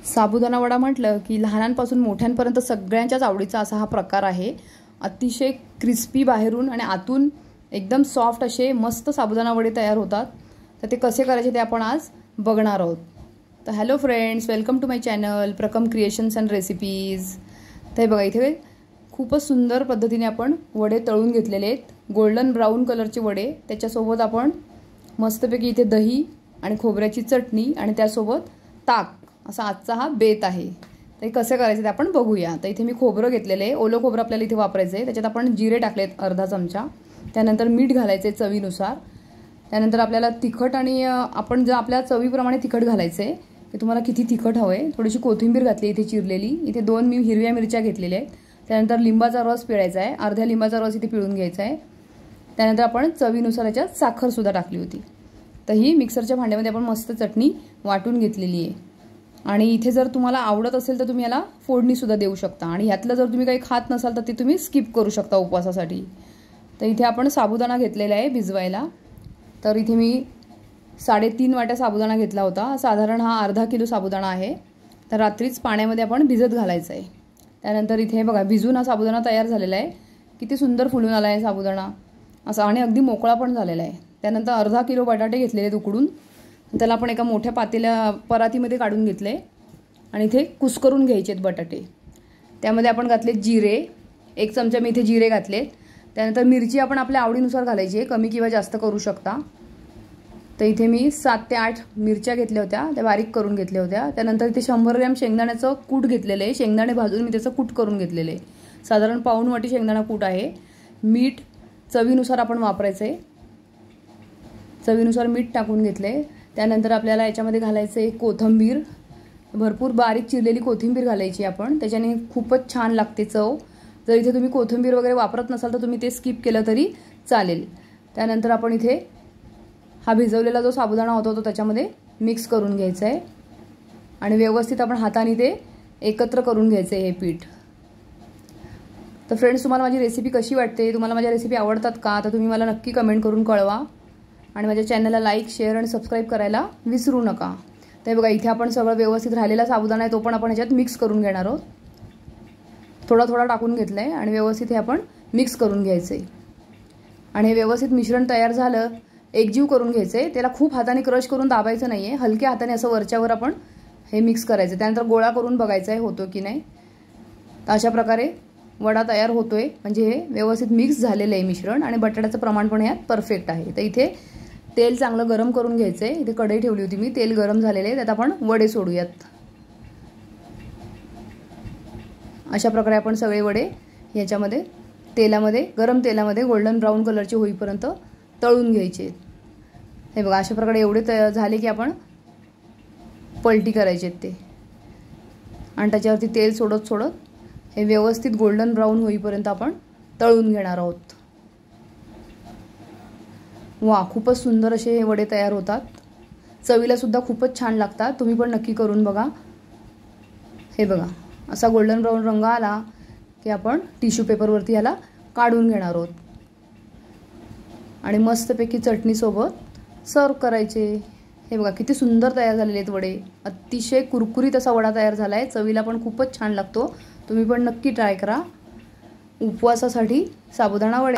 साबुदाणा वडा म्हटलं की लहानांपासून मोठ्यांपर्यंत सगळ्यांच्याच आवडीचा असा हा प्रकार आहे। अतिशय क्रिस्पी बाहेरून आणि आतून एकदम सॉफ्ट असे मस्त साबुदाणा वडे तयार होतात। तर ते कसे करायचे ते आपण आज बघणार आहोत। तर hello friends, welcome to my channel Prakam creations and recipes. तर बघा इथे खूपच सुंदर पद्धतीने आपण वडे तळून घेतलेले आहेत, गोल्डन ब्राउन कलरचे वडे। त्याच्यासोबत आपण मस्तपैकी इथे दही आणि खोबऱ्याची चटणी आणि त्यासोबत ताक असा आजचा हा बेत आहे। ते कसे करायचे ते आपण बघूया। तर इथे मी खोबरं घेतलेले आहे, ओलं खोबरं आपल्याला इथे वापरायचं आहे। त्याच्यात आपण जिरे टाकलेत अर्धा चमचा, त्यानंतर मीठ घालायचे चवीनुसार, त्यानंतर आपल्याला तिखट आणि आपण जर आपल्या चवीप्रमाणे तिखट घालायचं आहे की तुम्हाला किती तिखट हवंय। थोडीशी कोथिंबीर घातली इथे चिरलेली, इथे 2 मी हिरव्या मिरच्या घेतलेल्या आहेत। त्यानंतर लिंबाचा रस पिळायचा आहे, अर्ध्या लिंबाचा रस इथे पिळून घ्यायचा आहे। त्यानंतर आपण चवीनुसार याच्यात साखर सुद्धा टाकली होती। तर ही मिक्सरच्या भांड्यामध्ये आपण मस्त चटणी वाटून घेतलेली आहे। आणि इथे जर तुम्हाला आवडत असेल तर तुम्ही याला फोडणी सुद्धा देऊ शकता, आणि ह्यातलं जर तुम्ही काही खात नसाल तर ते तुम्ही स्किप करू शकता उपवासासाठी। तर इथे आपण साबुदाणा घेतलेला आहे भिजवायला। तर इथे मी 3.5 वाट्या साबुदाणा घेतला होता, साधारण हा अर्धा किलो साबुदाणा आहे। तर रात्रीच पाण्यामध्ये आपण भिजत घालायचं आहे। त्यानंतर इथे बघा भिजून हा साबुदाणा तयार झालेला आहे, किती सुंदर फुलून आला आहे साबुदाणा असा, आणि अगदी मोकळा पण झालेला आहे। त्यानंतर अर्धा किलो बटाटे घेतलेले उकडून, त्याला आपण एका मोठ्या पातेल्या परातीमध्ये काढून घेतले आणि इथे कुस्करून घ्यायचे आहेत बटाटे। त्यामध्ये आपण घातले जिरे, 1 चमचा मी इथे जिरे घातलेत। त्यानंतर मिरची आपण आपल्या आवडीनुसार घालायची आहे, कमी किंवा जास्त करू शकता। तर इथे मी 7 ते 8 मिरच्या घेतल्या होत्या, त्या बारीक करून घेतल्या होत्या। त्यानंतर इथे 100 ग्रॅम शेंगदाण्याचं कूट घेतलेलं आहे, शेंगदाणे भाजून मी त्याचं कूट करून घेतलेलं आहे, साधारण पाऊण वाटी शेंगदाणा कूट आहे। मीठ चवीनुसार आपण वापरायचं आहे, चवीनुसार मीठ टाकून घेतले। त्यानंतर आपल्याला याच्यामध्ये घालायचं आहे कोथिंबीर, भरपूर बारीक चिरलेली कोथिंबीर घालायची आपण, त्याच्याने खूपच छान लागते चव। जर इथे तुम्ही कोथिंबीर वगैरे वापरत नसाल तर तुम्ही ते स्किप केलं तरी चालेल। त्यानंतर आपण इथे हा भिजवलेला जो साबुदाणा होता तो त्याच्यामध्ये मिक्स करून घ्यायचा आहे आणि व्यवस्थित आपण हाताने ते एकत्र करून घ्यायचं आहे हे पीठ। तर फ्रेंड्स, तुम्हाला माझी रेसिपी कशी वाटते, तुम्हाला माझ्या रेसिपी आवडतात का, तर तुम्ही मला नक्की कमेंट करून कळवा। आणि माझ्या चॅनलला लाईक, शेअर आणि सबस्क्राईब करायला विसरू नका। तर बघा इथे आपण सगळं व्यवस्थित राहिलेला साबुदाणा आहे तो पण आपण ह्याच्यात मिक्स करून घेणार आहोत। थोडा थोडा टाकून घेतला आहे आणि व्यवस्थित हे आपण मिक्स करून घ्यायचं आहे। आणि हे व्यवस्थित मिश्रण तयार झालं, एकजीव करून घ्यायचं आहे। त्याला खूप हाताने क्रश करून दाबायचं नाही आहे, हलक्या हाताने असं वरच्यावर आपण हे मिक्स करायचं। त्यानंतर गोळा करून बघायचा आहे होतो की नाही। तर अशा प्रकारे वडा तयार होतोय, म्हणजे हे व्यवस्थित मिक्स झालेलं आहे मिश्रण, आणि बटाट्याचं प्रमाण पण यात परफेक्ट आहे। तर इथे तेल चांगलं गरम करून घ्यायचं आहे, इथे कढई ठेवली होती मी, तेल गरम झालेलं आहे, त्यात आपण वडे सोडूयात। अशा प्रकारे आपण सगळे वडे याच्यामध्ये तेलामध्ये, गरम तेलामध्ये गोल्डन ब्राउन कलरचे होईपर्यंत तळून घ्यायचे। हे बघा अशा प्रकारे एवढे झाले की आपण पलटी करायचे ते, आणि त्याच्यावरती तेल सोडत सोडत हे व्यवस्थित गोल्डन ब्राउन होईपर्यंत आपण तळून घेणार आहोत। वा, खूपच सुंदर असे हे वडे तयार होतात, चवीला सुद्धा खूपच छान लागतात। तुम्ही पण नक्की करून बघा। हे बघा असा गोल्डन ब्राउन रंग आला की आपण टिश्यू पेपरवरती याला काढून घेणार आहोत आणि मस्तपैकी चटणीसोबत सर्व करायचे। हे बघा किती सुंदर तयार झालेले आहेत वडे, अतिशय कुरकुरीत असा वडा तयार झाला आहे, चवीला पण खूपच छान लागतो। तुम्ही पण नक्की ट्राय करा उपवासासाठी साबुदाणा वडे।